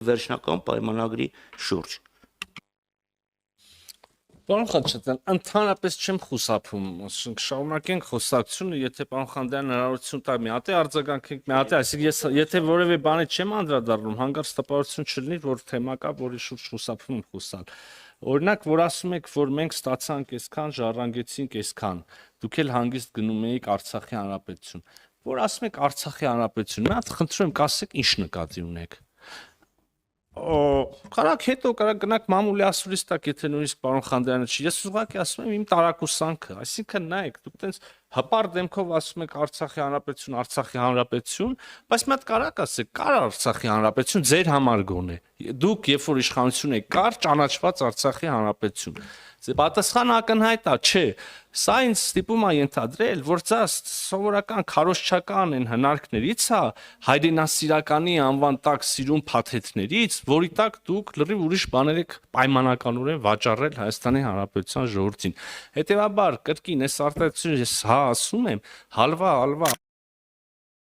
վերջնական պայմանագրի շուրջ։ Պարոն Խաչատրյան, ընդհանրապես չեմ խուսափում, շարունակենք խոսակցությունը, եթե պարոն Խանդեյանը հնարավորություն տա մի հատ արձագանքենք, մի հատ, այսինքն եթե որևէ բանի չեմ անդրադառնում, հանկարծ տպավորություն չլինի, որ թեմա կա, որի շուրջ խուսափում եմ խոսալ։ Օրինակ, որ ասում եք, որ մենք ստացանք այսքան, ժառանգեցինք այսքան, դուք էլ հանգիստ գնում եք Արցախի Հանրապետություն։ Որ ասում եք Արցախի Հանրապետություն, մի հատ խնդրում եմ, կասեք ինչ նկատի ունեք։ Կարակ հետո գնանք մամուլի ասուլիս տակ, եթե նույնիսկ պարոն Խանդեյանը չի։ Ես ուղղակի ասում եմ իմ տարակուսանքը, այսինքն նայեք, դուք տենց հպարտ դեմքով ասում եք Արցախի Հանրապետություն, բայց մի հատ կարակ ասեք, կար Արցախի Հանրապետություն ձեր համար գոնե։ Դուք երբ որ իշխանություն եք, կար ճանաչված Արցախի Հանրապետություն։ Պատասխանը ակնհայտ է, չէ։ Սա ինձ ստիպում է ենթադրել, որ դա սովորական քարոզչական են հնարքներից է, հայրենասիրականի անվան տակ սիրուն փաթեթներից, որի տակ դուք լրիվ ուրիշ բաներ եք պայմանականորեն վաճառել Հայաստանի Հանրապետության ժողովրդին։ Հետևաբար կրկին այս արտահայտությունը ես հա ասում եմ, հալվա